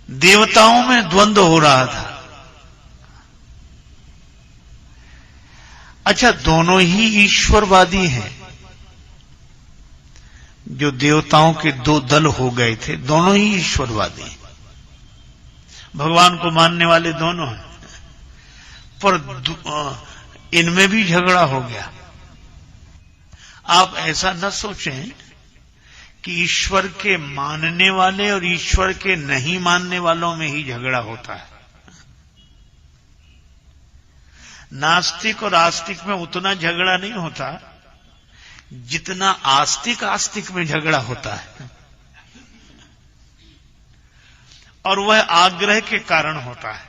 देवताओं में द्वंद्व हो रहा था। अच्छा, दोनों ही ईश्वरवादी हैं। जो देवताओं के दो दल हो गए थे, दोनों ही ईश्वरवादी हैं, भगवान को मानने वाले दोनों हैं। पर इनमें भी झगड़ा हो गया। आप ऐसा न सोचें कि ईश्वर के मानने वाले और ईश्वर के नहीं मानने वालों में ही झगड़ा होता है। नास्तिक और आस्तिक में उतना झगड़ा नहीं होता जितना आस्तिक आस्तिक में झगड़ा होता है, और वह आग्रह के कारण होता है।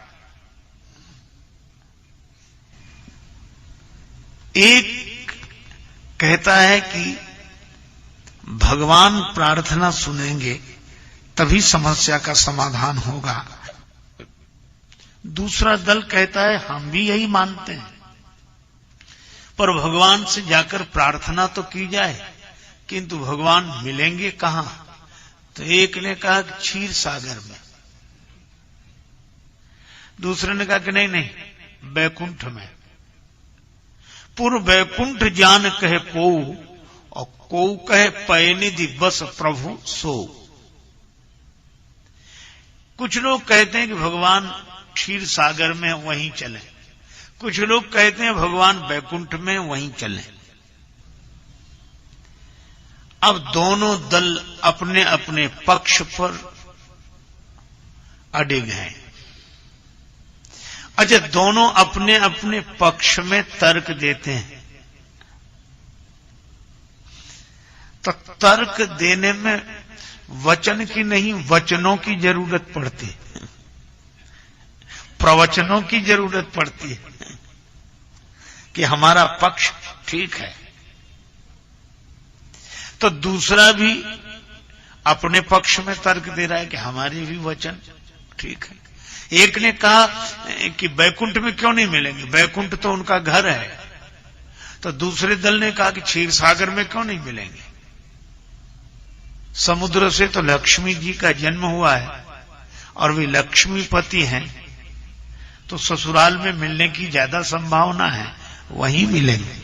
एक कहता है कि भगवान प्रार्थना सुनेंगे तभी समस्या का समाधान होगा। दूसरा दल कहता है हम भी यही मानते हैं, पर भगवान से जाकर प्रार्थना तो की जाए, किंतु भगवान मिलेंगे कहां? तो एक ने कहा कि क्षीर सागर में, दूसरे ने कहा कि नहीं नहीं, बैकुंठ में। पुर बैकुंठ जान कहे कोऊ, और कोऊ कहे पयनिधि बस प्रभु सो। कुछ लोग कहते हैं कि भगवान क्षीर सागर में वहीं चले, कुछ लोग कहते हैं भगवान बैकुंठ में वहीं चले। अब दोनों दल अपने अपने पक्ष पर अडिग हैं। अच्छा, दोनों अपने अपने पक्ष में तर्क देते हैं, तो तर्क देने में वचन की नहीं वचनों की जरूरत पड़ती है, प्रवचनों की जरूरत पड़ती है कि हमारा पक्ष ठीक है। तो दूसरा भी अपने पक्ष में तर्क दे रहा है कि हमारे भी वचन ठीक है। एक ने कहा कि बैकुंठ में क्यों नहीं मिलेंगे, बैकुंठ तो उनका घर है। तो दूसरे दल ने कहा कि क्षीर सागर में क्यों नहीं मिलेंगे, समुद्र से तो लक्ष्मी जी का जन्म हुआ है और वे लक्ष्मीपति हैं, तो ससुराल में मिलने की ज्यादा संभावना है, वहीं मिलेंगे।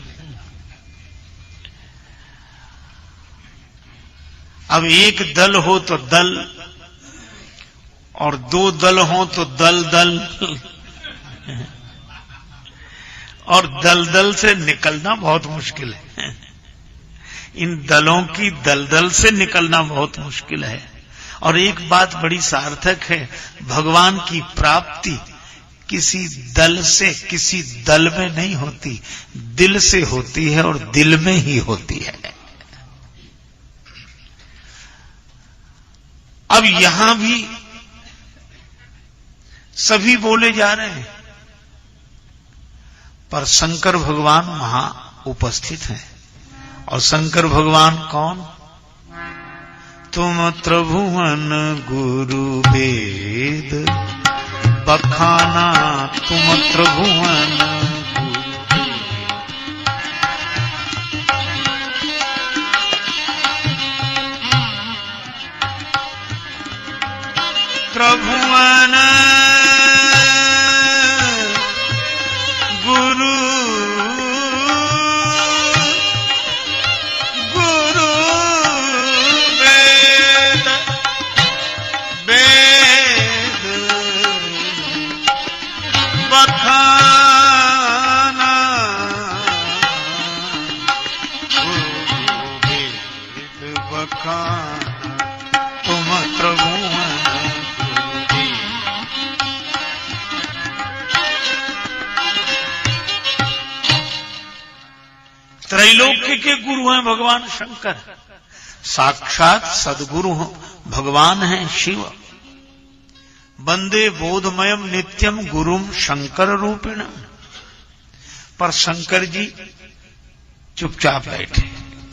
अब एक दल हो तो दल, और दो दल हो तो दल दल, और दलदल से निकलना बहुत मुश्किल है। इन दलों की दलदल से निकलना बहुत मुश्किल है। और एक बात बड़ी सार्थक है, भगवान की प्राप्ति किसी दल से किसी दल में नहीं होती, दिल से होती है और दिल में ही होती है। अब यहां भी सभी बोले जा रहे हैं, पर शंकर भगवान वहां उपस्थित हैं। और शंकर भगवान कौन? तुम त्रिभुवन गुरु वेद बखाना, तुम त्रिभुवन त्रिभुवन गुरु गुरु वेद वेद बखाना, वेद बखाना, तुम त्रिभुवन। त्रैलोक्य के गुरु हैं भगवान शंकर, साक्षात सदगुरु भगवान हैं शिव। वंदे बोधमयम नित्यम गुरुम शंकर रूपेण। पर शंकर जी चुपचाप बैठे,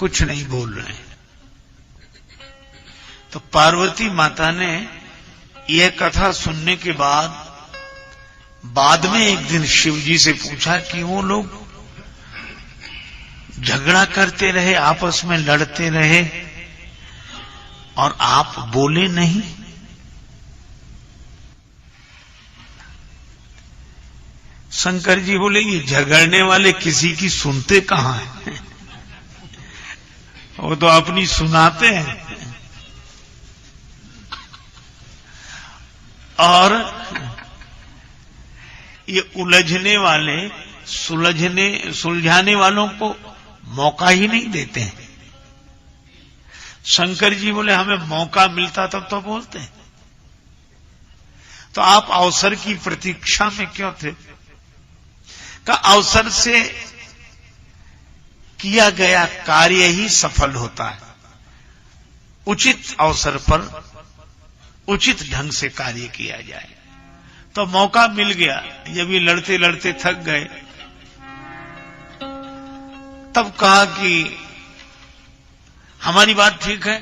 कुछ नहीं बोल रहे। तो पार्वती माता ने यह कथा सुनने के बाद में एक दिन शिव जी से पूछा कि वो लोग झगड़ा करते रहे, आपस में लड़ते रहे, और आप बोले नहीं। शंकर जी बोले ये झगड़ने वाले किसी की सुनते कहां हैं? वो तो अपनी सुनाते हैं। और ये उलझने वाले सुलझाने वालों को मौका ही नहीं देते हैं। शंकर जी बोले हमें मौका मिलता तब तो बोलते हैं। तो आप अवसर की प्रतीक्षा में क्यों थे? का अवसर से किया गया कार्य ही सफल होता है। उचित अवसर पर उचित ढंग से कार्य किया जाए। तो मौका मिल गया, जब ये लड़ते लड़ते थक गए तब कहा कि हमारी बात ठीक है।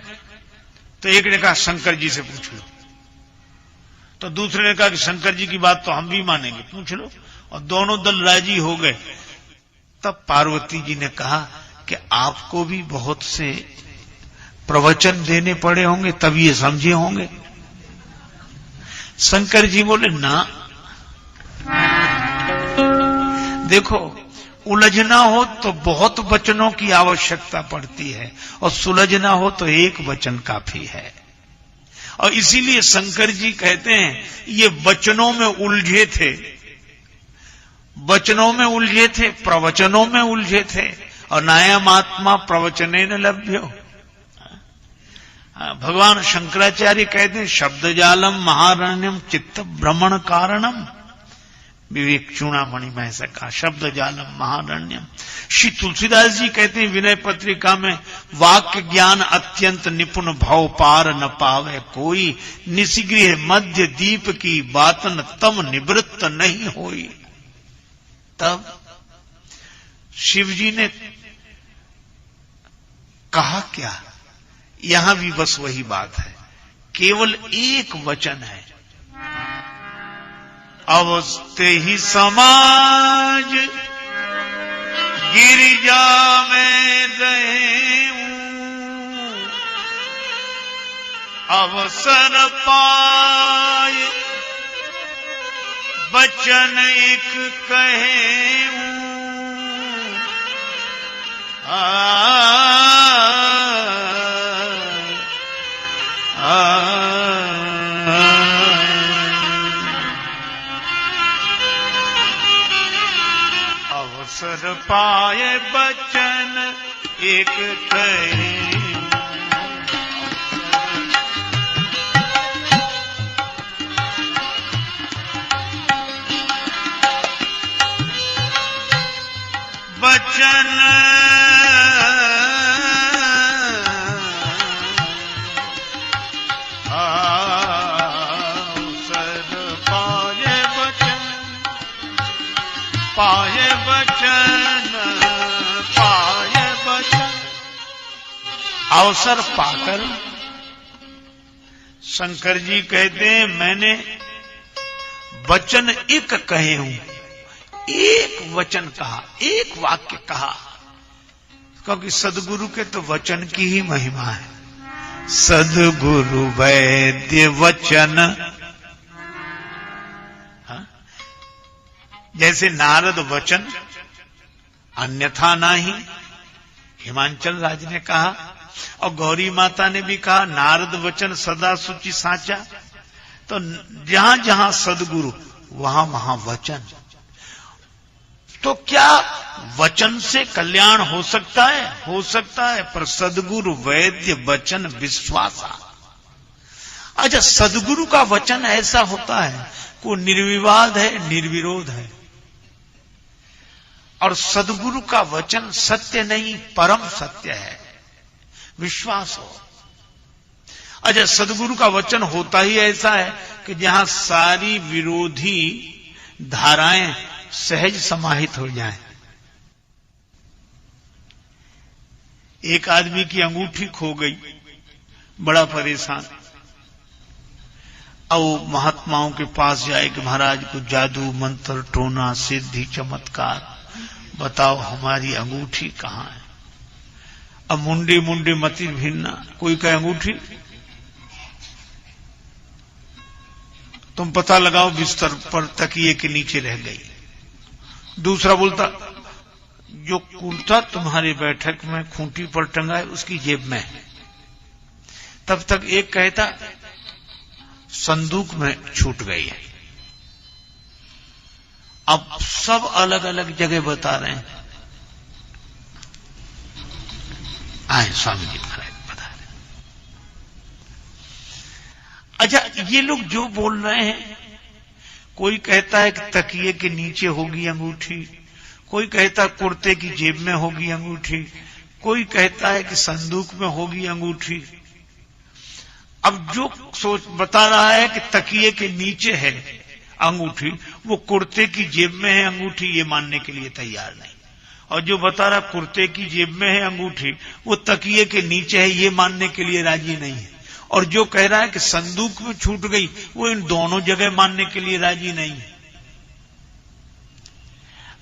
तो एक ने कहा शंकर जी से पूछ लो। तो दूसरे ने कहा कि शंकर जी की बात तो हम भी मानेंगे, पूछ लो। और दोनों दल राजी हो गए। तब पार्वती जी ने कहा कि आपको भी बहुत से प्रवचन देने पड़े होंगे तब ये समझे होंगे। शंकर जी बोले ना, देखो उलझना हो तो बहुत वचनों की आवश्यकता पड़ती है और सुलझना हो तो एक वचन काफी है। और इसीलिए शंकर जी कहते हैं ये वचनों में उलझे थे, वचनों में उलझे थे, प्रवचनों में उलझे थे। और नायमात्मा प्रवचने न लभ्यो। भगवान शंकराचार्य कहते हैं शब्द जालम महारण्यम चित्त भ्रमण कारणम। विवेक चूड़ामणि में ऐसा कहा, शब्द जालम महारण्यम। श्री तुलसीदास जी कहते हैं विनय पत्रिका में, वाक्य ज्ञान अत्यंत निपुण भव पार न पावे कोई, निशिगृह मध्य दीप की बातन तम निवृत्त नहीं होई। तब शिव जी ने कहा क्या? यहां भी बस वही बात है, केवल एक वचन है, अवस्थे ही समाज गिरिजा में रहूं, अवसर पाए बचन एक कहूं। अवसर पाए बचन एक कहे, बचन पाए बचन, पाए बचन। अवसर पाकर शंकर जी कहते हैं मैंने वचन एक कहे हूं, एक वचन कहा, एक वाक्य कहा, क्योंकि सदगुरु के तो वचन की ही महिमा है। सदगुरु वैद्य वचन, जैसे नारद वचन अन्यथा नाही, हिमांचल राज ने कहा, और गौरी माता ने भी कहा नारद वचन सदा सुचि साचा। तो जहां जहां सदगुरु वहां वहां वचन। तो क्या वचन से कल्याण हो सकता है? हो सकता है, पर सदगुरु वैद्य वचन विश्वासा। अच्छा, सदगुरु का वचन ऐसा होता है को निर्विवाद है, निर्विरोध है। और सदगुरु का वचन सत्य नहीं, परम सत्य है, विश्वास हो। अच्छा, सदगुरु का वचन होता ही ऐसा है कि जहां सारी विरोधी धाराएं सहज समाहित हो जाएं। एक आदमी की अंगूठी खो गई, बड़ा परेशान। अब वो महात्माओं के पास जाए कि महाराज को जादू मंत्र टोना सिद्धि चमत्कार बताओ, हमारी अंगूठी कहां है। अब मुंडे मुंडे मति भिन्ना, कोई कहे अंगूठी तुम पता लगाओ बिस्तर पर तकिए के नीचे रह गई, दूसरा बोलता जो कुर्ता तुम्हारी बैठक में खूंटी पर टंगा है उसकी जेब में है। तब तक एक कहता संदूक में छूट गई है। अब सब अलग अलग जगह बता रहे हैं। आए स्वामी जी महाराज बता रहे। अच्छा, ये लोग जो बोल रहे हैं, कोई कहता है कि तकिए के नीचे होगी अंगूठी, कोई कहता है कुर्ते की जेब में होगी अंगूठी, कोई कहता है कि संदूक में होगी अंगूठी। अब जो सोच बता रहा है कि तकिए के नीचे है अंगूठी, वो कुर्ते की जेब में है अंगूठी, ये मानने के लिए तैयार नहीं। और जो बता रहा कुर्ते की जेब में है अंगूठी, वो तकिए के नीचे है, ये मानने के लिए राजी नहीं है। और जो कह रहा है कि संदूक में छूट गई, वो इन दोनों जगह मानने के लिए राजी नहीं है।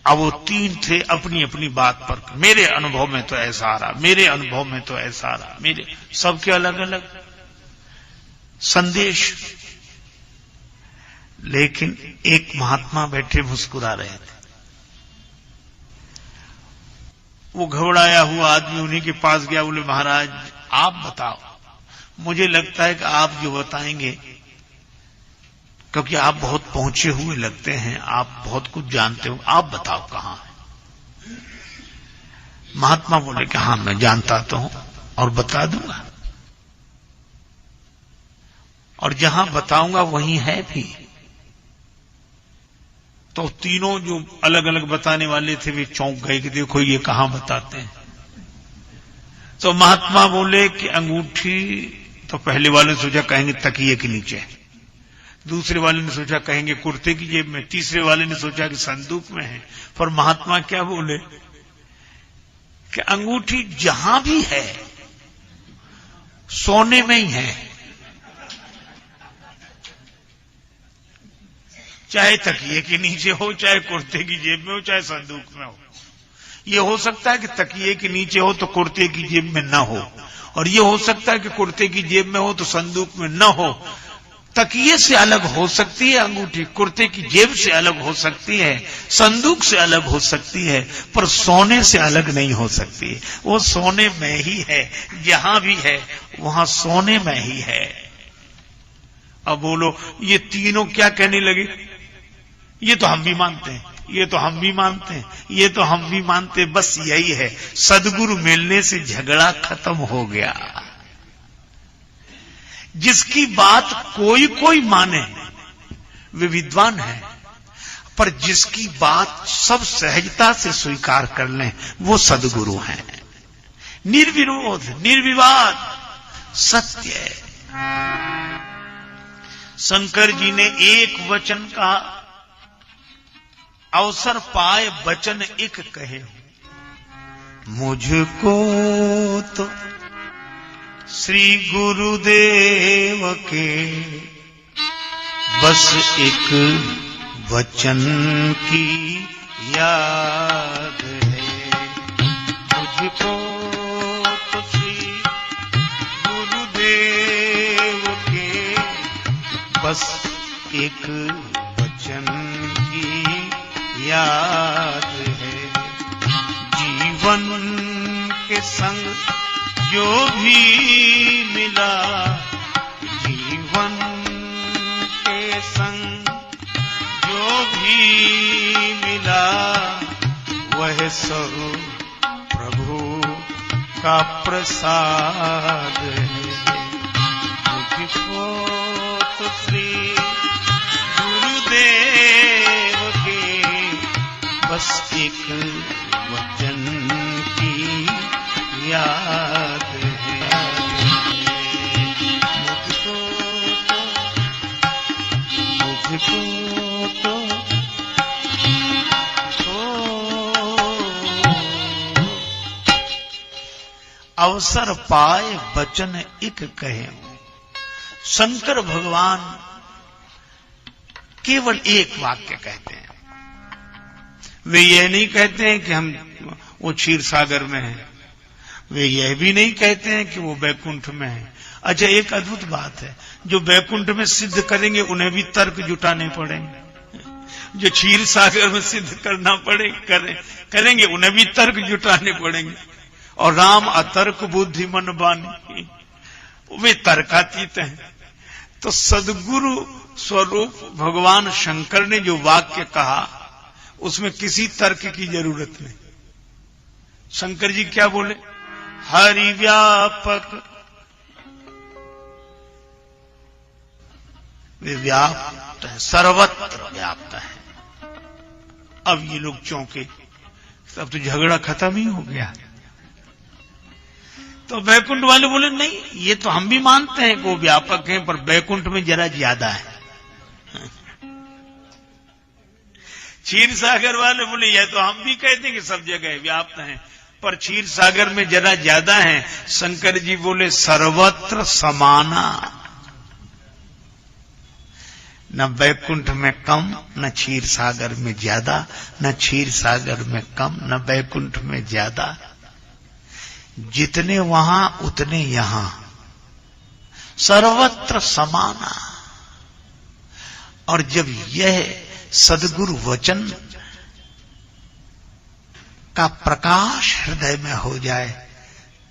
अब वो तीन थे अपनी अपनी बात पर, मेरे अनुभव में तो ऐसा आ रहा, मेरे अनुभव में तो ऐसा आ रहा, मेरे सबके अलग अलग संदेश। लेकिन एक महात्मा बैठे मुस्कुरा रहे थे। वो घबराया हुआ आदमी उन्हीं के पास गया, बोले महाराज आप बताओ, मुझे लगता है कि आप जो बताएंगे, क्योंकि आप बहुत पहुंचे हुए लगते हैं, आप बहुत कुछ जानते हो, आप बताओ कहां है। महात्मा बोले कि हां मैं जानता तो हूं और बता दूंगा, और जहां बताऊंगा वहीं है भी। तो तीनों जो अलग अलग बताने वाले थे वे चौंक गए कि देखो ये कहां बताते हैं। तो महात्मा बोले कि अंगूठी, तो पहले वाले ने सोचा कहेंगे तकिए के नीचे, दूसरे वाले ने सोचा कहेंगे कुर्ते की जेब में, तीसरे वाले ने सोचा कि संदूक में है। पर महात्मा क्या बोले कि अंगूठी जहां भी है सोने में ही है, चाहे तकिए के नीचे हो, चाहे कुर्ते की जेब में हो, चाहे संदूक में हो। ये हो सकता है कि तकिए के नीचे हो तो कुर्ते की जेब में न हो, और ये हो सकता है कि कुर्ते की जेब में हो तो संदूक में न हो। तकिए से अलग हो सकती है अंगूठी, कुर्ते की जेब से अलग हो सकती है, संदूक से अलग हो सकती है, पर सोने से अलग नहीं हो सकती। वो सोने में ही है, जहां भी है वहां सोने में ही है। अब बोलो ये तीनों क्या कहने लगे, ये तो हम भी मानते हैं, ये तो हम भी मानते हैं, ये तो हम भी मानते हैं। बस यही है, सदगुरु मिलने से झगड़ा खत्म हो गया। जिसकी बात कोई कोई माने वे विद्वान है, पर जिसकी बात सब सहजता से स्वीकार कर लें वो सदगुरु हैं। निर्विरोध निर्विवाद सत्य। शंकर जी ने एक वचन का अवसर पाए वचन एक कहे, मुझको तो श्री गुरुदेव के बस एक वचन की याद है। मुझको तो श्री गुरुदेव के बस एक वचन की याद है। जीवन के संग जो भी मिला, जीवन के संग जो भी मिला, वह सब प्रभु का प्रसाद है। मुझको तो श्री गुरुदेव के बस एक वचन की याद है। मुझको तो अवसर पाए वचन एक कहे। शंकर भगवान केवल एक वाक्य कहते हैं। वे यह नहीं कहते हैं कि हम वो क्षीर सागर में हैं, वे यह भी नहीं कहते हैं कि वो बैकुंठ में है। अच्छा, एक अद्भुत बात है, जो बैकुंठ में सिद्ध करेंगे उन्हें भी तर्क जुटाने पड़ेंगे। जो क्षीर सागर में सिद्ध करना पड़े करेंगे, उन्हें भी तर्क जुटाने पड़ेंगे। और राम अतर्क बुद्धि मन बानी, वे तर्कातीत हैं। तो सद्गुरु स्वरूप भगवान शंकर ने जो वाक्य कहा उसमें किसी तर्क की जरूरत नहीं। शंकर जी क्या बोले? हरि व्यापक, वे व्याप्त है, सर्वत्र व्याप्त है। अब ये लोग चौंके, अब तो झगड़ा खत्म ही हो गया। तो बैकुंठ वाले बोले नहीं, ये तो हम भी मानते हैं कि वो व्यापक हैं, पर बैकुंठ में जरा ज्यादा है। क्षीर सागर वाले बोले यह तो हम भी कहते हैं कि सब जगह व्याप्त हैं, पर क्षीर सागर में जरा ज्यादा है। शंकर जी बोले सर्वत्र समाना, न बैकुंठ में कम, न क्षीर सागर में ज्यादा, न क्षीर सागर में कम, न बैकुंठ में ज्यादा। जितने वहां उतने यहां, सर्वत्र समाना। और जब यह सद्गुरु वचन का प्रकाश हृदय में हो जाए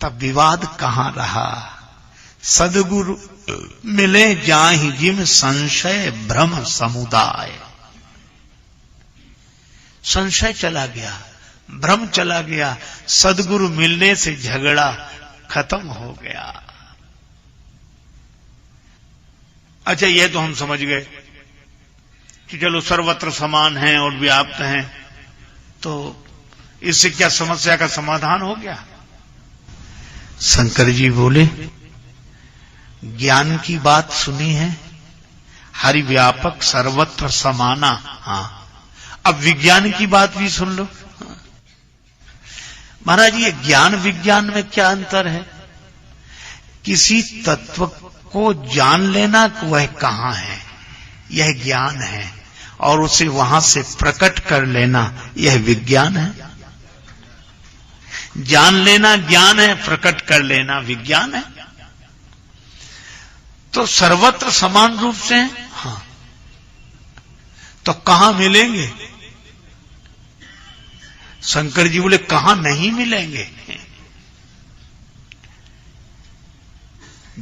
तब विवाद कहां रहा। सद्गुरु मिले जाहि जिम संशय भ्रम समुदाय। संशय चला गया, भ्रम चला गया, सद्गुरु मिलने से झगड़ा खत्म हो गया। अच्छा, यह तो हम समझ गए कि चलो सर्वत्र समान हैं और व्याप्त हैं, तो इससे क्या समस्या का समाधान हो गया? शंकर जी बोले ज्ञान की बात सुनी है, हरि व्यापक सर्वत्र समाना। हां, अब विज्ञान की बात भी सुन लो। महाराज, ये ज्ञान विज्ञान में क्या अंतर है? किसी तत्व को जान लेना वह कहां है, यह ज्ञान है, और उसे वहां से प्रकट कर लेना यह विज्ञान है। जान लेना ज्ञान है, प्रकट कर लेना विज्ञान है। तो सर्वत्र समान रूप से है। हां, तो कहां मिलेंगे? शंकर जी बोले कहां नहीं मिलेंगे।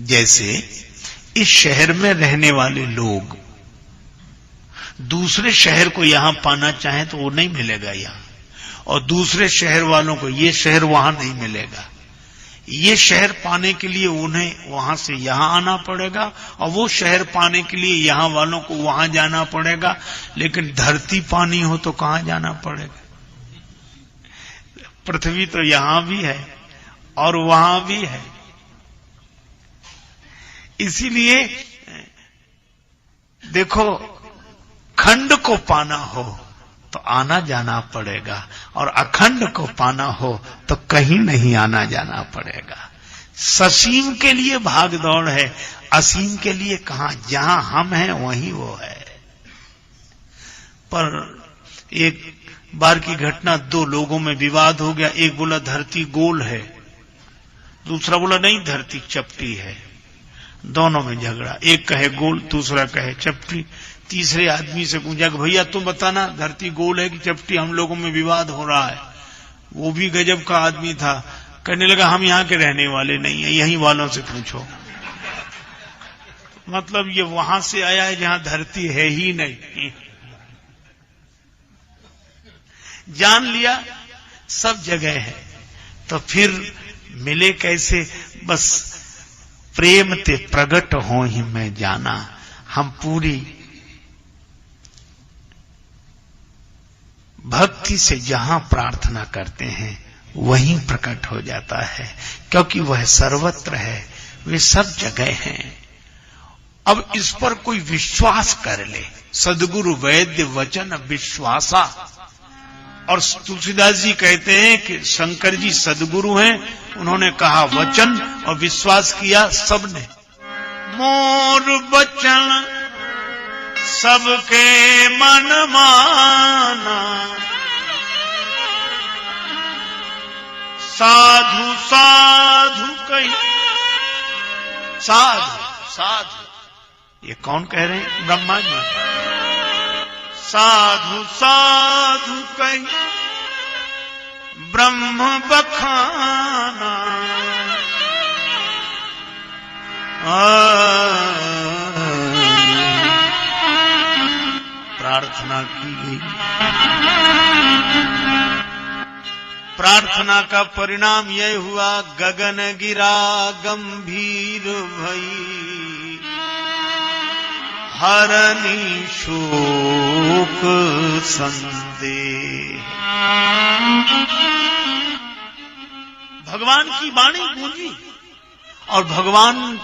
जैसे इस शहर में रहने वाले लोग दूसरे शहर को यहां पाना चाहें तो वो नहीं मिलेगा यहां, और दूसरे शहर वालों को ये शहर वहां नहीं मिलेगा। ये शहर पाने के लिए उन्हें वहां से यहां आना पड़ेगा, और वो शहर पाने के लिए यहां वालों को वहां जाना पड़ेगा। लेकिन धरती पानी हो तो कहां जाना पड़ेगा? पृथ्वी तो यहां भी है और वहां भी है। इसीलिए देखो, खंड को पाना हो तो आना जाना पड़ेगा, और अखंड को पाना हो तो कहीं नहीं आना जाना पड़ेगा। ससीम के लिए भाग दौड़ है, असीम के लिए कहां? जहां हम हैं वहीं वो है। पर एक बार की घटना, दो लोगों में विवाद हो गया। एक बोला धरती गोल है, दूसरा बोला नहीं धरती चपटी है। दोनों में झगड़ा, एक कहे गोल, दूसरा कहे चपटी। तीसरे आदमी से पूछा कि भैया तुम बताना धरती गोल है कि चपटी, हम लोगों में विवाद हो रहा है। वो भी गजब का आदमी था, कहने लगा हम यहां के रहने वाले नहीं है, यहीं वालों से पूछो। मतलब ये वहां से आया है जहां धरती है ही नहीं। जान लिया सब जगह है, तो फिर मिले कैसे? बस प्रेम ते प्रगट हो ही मैं जाना। हम पूरी भक्ति से जहां प्रार्थना करते हैं वहीं प्रकट हो जाता है, क्योंकि वह सर्वत्र है, वे सब जगह हैं। अब इस पर कोई विश्वास कर ले। सद्गुरु वैद्य वचन विश्वासा। और तुलसीदास जी कहते हैं कि शंकर जी सद्गुरु हैं, उन्होंने कहा वचन और विश्वास किया सबने। मोर वचन सबके मन माना, साधु साधु कही। साधु साधु ये कौन कह रहे हैं? ब्रह्मा जी। साधु साधु कही ब्रह्म बखाना। प्रार्थना की गई। प्रार्थना का परिणाम यह हुआ, गगन गिरा गंभीर भई, हरनी शोक संदेह। भगवान की वाणी गूंजी और भगवान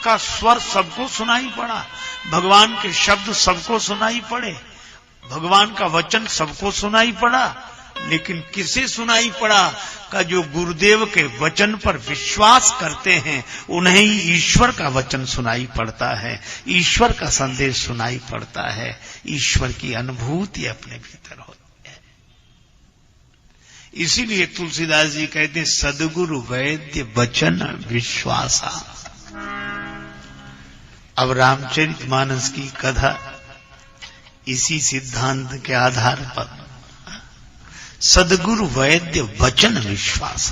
का स्वर सबको सुनाई पड़ा, भगवान के शब्द सबको सुनाई पड़े, भगवान का वचन सबको सुनाई पड़ा। लेकिन किसे सुनाई पड़ा? का जो गुरुदेव के वचन पर विश्वास करते हैं उन्हें ही ईश्वर का वचन सुनाई पड़ता है, ईश्वर का संदेश सुनाई पड़ता है, ईश्वर की अनुभूति अपने भीतर होती है। इसीलिए तुलसीदास जी कहते हैं, सद्गुरु वैद्य वचन विश्वासा। अब रामचरितमानस की कथा इसी सिद्धांत के आधार पर, सद्गुरु वैद्य वचन विश्वास।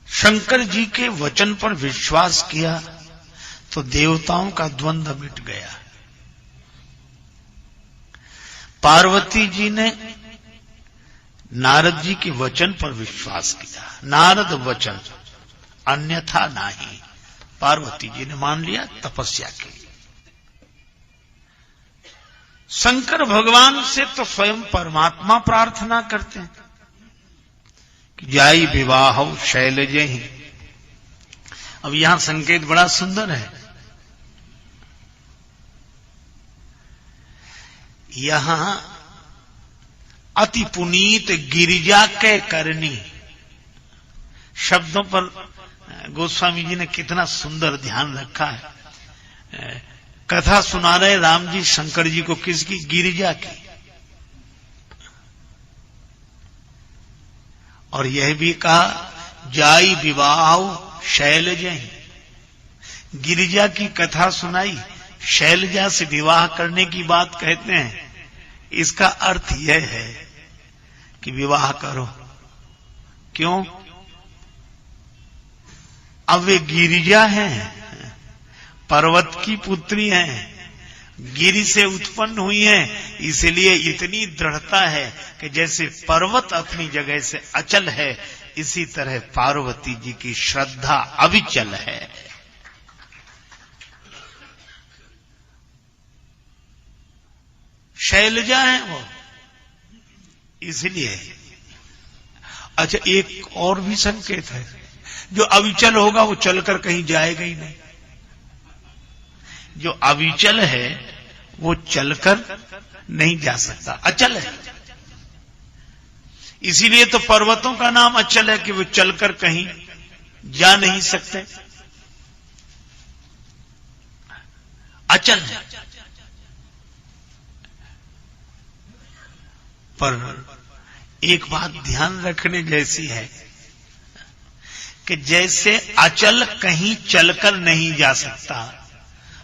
शंकर जी के वचन पर विश्वास किया तो देवताओं का द्वंद्व मिट गया। पार्वती जी ने नारद जी के वचन पर विश्वास किया, नारद वचन अन्यथा नहीं, पार्वती जी ने मान लिया, तपस्या की। शंकर भगवान से तो स्वयं परमात्मा प्रार्थना करते हैं कि जाई विवाह शैलजहि। अब यहां संकेत बड़ा सुंदर है। यहां अति पुनीत गिरिजा के करनी शब्दों पर गोस्वामी जी ने कितना सुंदर ध्यान रखा है। कथा सुना रहे राम जी शंकर जी को, किसकी? गिरिजा की। और यह भी कहा जाई विवाह शैलजहि, गिरिजा की कथा सुनाई, शैलजा से विवाह करने की बात कहते हैं। इसका अर्थ यह है कि विवाह करो। क्यों? अब वे गिरिजा हैं, पर्वत की पुत्री हैं, गिरि से उत्पन्न हुई हैं, इसलिए इतनी दृढ़ता है कि जैसे पर्वत अपनी जगह से अचल है, इसी तरह पार्वती जी की श्रद्धा अविचल है। शैलजा है वो, इसलिए। अच्छा, एक और भी संकेत है, जो अविचल होगा वो चलकर कहीं जाएगा ही नहीं। जो अविचल है वो चलकर नहीं जा सकता, अचल है। इसीलिए तो पर्वतों का नाम अचल है कि वो चलकर कहीं जा नहीं सकते, अचल है। पर एक बात ध्यान रखने जैसी है कि जैसे अचल कहीं चलकर नहीं जा सकता,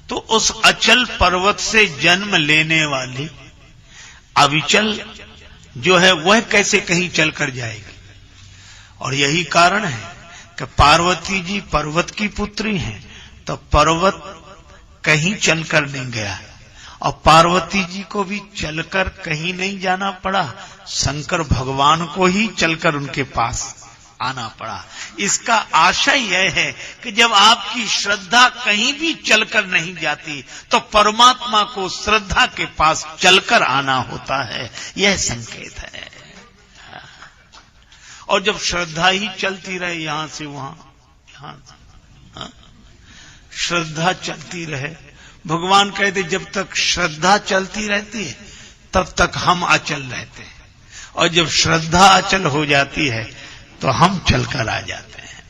तो उस अचल पर्वत से जन्म लेने वाली अविचल जो है वह कैसे कहीं चलकर जाएगी। और यही कारण है कि पार्वती जी पर्वत की पुत्री हैं, तो पर्वत कहीं चलकर नहीं गया, और पार्वती जी को भी चलकर कहीं नहीं जाना पड़ा, शंकर भगवान को ही चलकर उनके पास आना पड़ा। इसका आशय यह है कि जब आपकी श्रद्धा कहीं भी चलकर नहीं जाती, तो परमात्मा को श्रद्धा के पास चलकर आना होता है, यह संकेत है। और जब श्रद्धा ही चलती रहे यहां से वहां, यहां श्रद्धा चलती रहे, भगवान कहते जब तक श्रद्धा चलती रहती है तब तक हम अचल रहते हैं, और जब श्रद्धा अचल हो जाती है तो हम चलकर आ जाते हैं।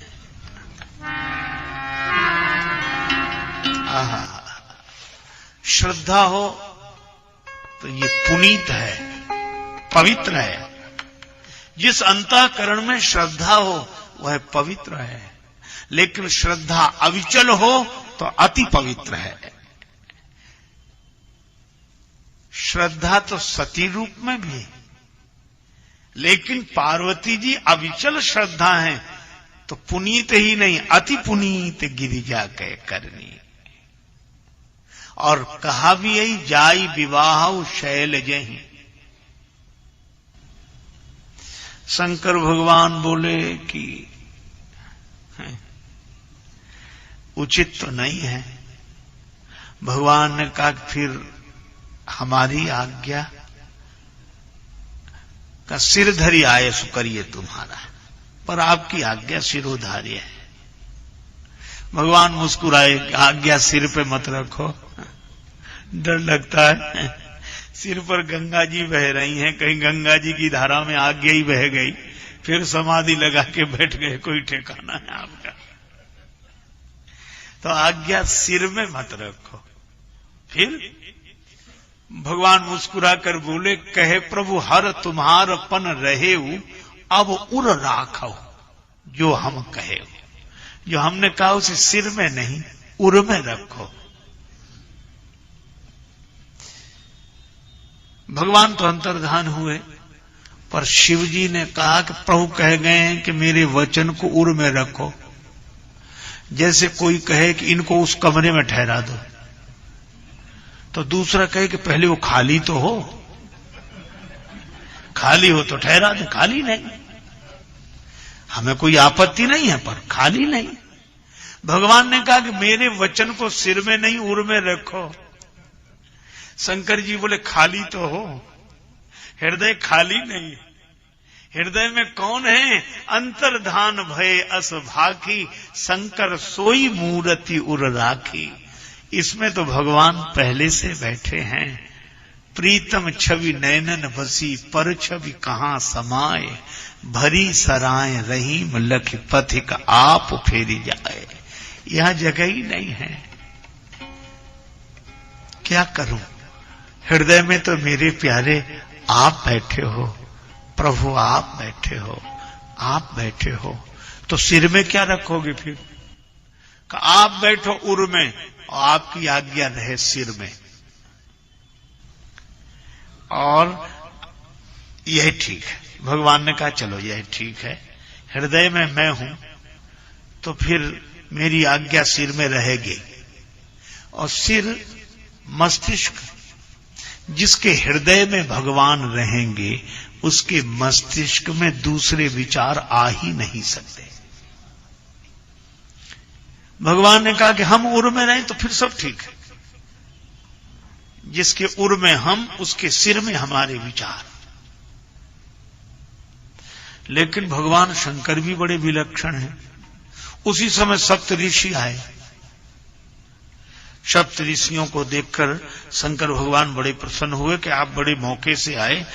श्रद्धा हो तो ये पुनीत है, पवित्र है। जिस अंतःकरण में श्रद्धा हो वह पवित्र है, लेकिन श्रद्धा अविचल हो तो अति पवित्र है। श्रद्धा तो सती रूप में भी है, लेकिन पार्वती जी अविचल श्रद्धा है, तो पुनीत ही नहीं अति पुनीत गिरिजा कह करनी। और कहा भी यही, जाई विवाह शैल जही। शंकर भगवान बोले कि उचित तो नहीं है। भगवान ने कहा फिर हमारी आज्ञा का सिरधरी आए सो करिए तुम्हारा, पर आपकी आज्ञा सिरोधार्य है। भगवान मुस्कुराए, आज्ञा सिर पे मत रखो, डर लगता है। सिर पर गंगा जी बह रही हैं, कहीं गंगा जी की धारा में आज्ञा ही बह गई, फिर समाधि लगा के बैठ गए, कोई ठिकाना है आपका। तो आज्ञा सिर में मत रखो। फिर भगवान मुस्कुरा कर बोले, कहे प्रभु हर तुम्हार पन रहे अब उर राखो, जो हम कहे, जो हमने कहा उसे सिर में नहीं उर में रखो। भगवान तो अंतर्धान हुए, पर शिव जी ने कहा कि प्रभु कह गए हैं कि मेरे वचन को उर में रखो। जैसे कोई कहे कि इनको उस कमरे में ठहरा दो, तो दूसरा कहे कि पहले वो खाली तो हो, खाली हो तो ठहरा दे, खाली नहीं, हमें कोई आपत्ति नहीं है, पर खाली नहीं। भगवान ने कहा कि मेरे वचन को सिर में नहीं उर में रखो। शंकर जी बोले खाली तो हो, हृदय खाली नहीं। हृदय में कौन है? अंतर्धान भय अस भाखी, शंकर सोई मूर्ति उर राखी। इसमें तो भगवान पहले से बैठे हैं। प्रीतम छवि नैनन बसी, पर छवि कहां समाए, भरी सराय रहीम लख पथिक आप फेरी जाए। यहां जगह ही नहीं है, क्या करूं? हृदय में तो मेरे प्यारे आप बैठे हो, प्रभु आप बैठे हो, आप बैठे हो, तो सिर में क्या रखोगे फिर? आप बैठो उर में और आपकी आज्ञा रहे सिर में। और यह ठीक है। भगवान ने कहा चलो यह ठीक है, हृदय में मैं हूं तो फिर मेरी आज्ञा सिर में रहेगी। और सिर मस्तिष्क, जिसके हृदय में भगवान रहेंगे उसके मस्तिष्क में दूसरे विचार आ ही नहीं सकते। भगवान ने कहा कि हम उर में रहें तो फिर सब ठीक है। जिसके उर में हम, उसके सिर में हमारे विचार। लेकिन भगवान शंकर भी बड़े विलक्षण हैं। उसी समय सप्त ऋषि आए। सप्त ऋषियों को देखकर शंकर भगवान बड़े प्रसन्न हुए कि आप बड़े मौके से आए।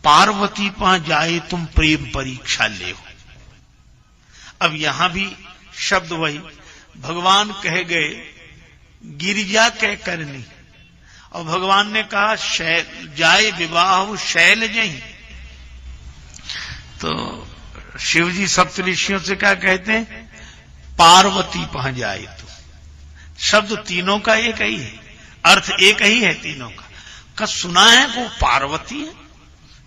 पार्वती पा जाए तुम प्रेम परीक्षा ले हो। अब यहां भी शब्द वही, भगवान कह गए गिरिजा कह करनी, और भगवान ने कहा जाए विवाह शैल जही। तो शिव जी सप्त ऋषियों से क्या कहते हैं? पार्वती पह जाए तो। शब्द तीनों का एक ही है, अर्थ एक ही है तीनों का सुना है वो पार्वती है,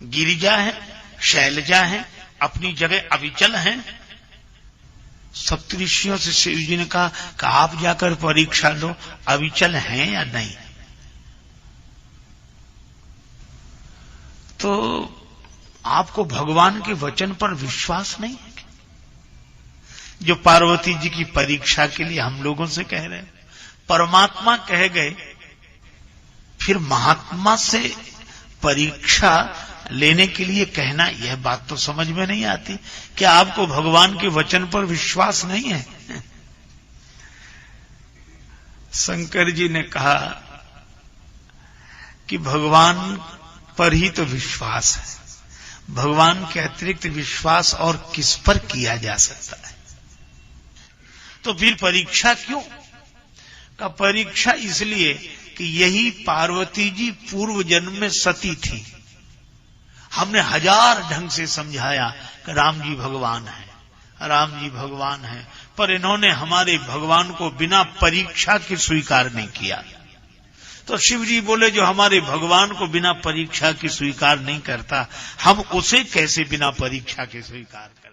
गिरिजा है, शैलजा है, अपनी जगह अविचल है। सप्तऋषियों से शिव जी ने कहा कि आप जाकर परीक्षा लो, अविचल हैं या नहीं। तो आपको भगवान के वचन पर विश्वास नहीं है जो पार्वती जी की परीक्षा के लिए हम लोगों से कह रहे हैं? परमात्मा कह गए, फिर महात्मा से परीक्षा लेने के लिए कहना, यह बात तो समझ में नहीं आती। क्या आपको भगवान के वचन पर विश्वास नहीं है? शंकर जी ने कहा कि भगवान पर ही तो विश्वास है, भगवान के अतिरिक्त विश्वास और किस पर किया जा सकता है? तो फिर परीक्षा क्यों? का परीक्षा इसलिए कि यही पार्वती जी पूर्व जन्म में सती थी। हमने हजार ढंग से समझाया कि राम जी भगवान है, राम जी भगवान है, पर इन्होंने हमारे भगवान को बिना परीक्षा के स्वीकार नहीं किया। तो शिव जी बोले जो हमारे भगवान को बिना परीक्षा की स्वीकार नहीं करता, हम उसे कैसे बिना परीक्षा के स्वीकार करें।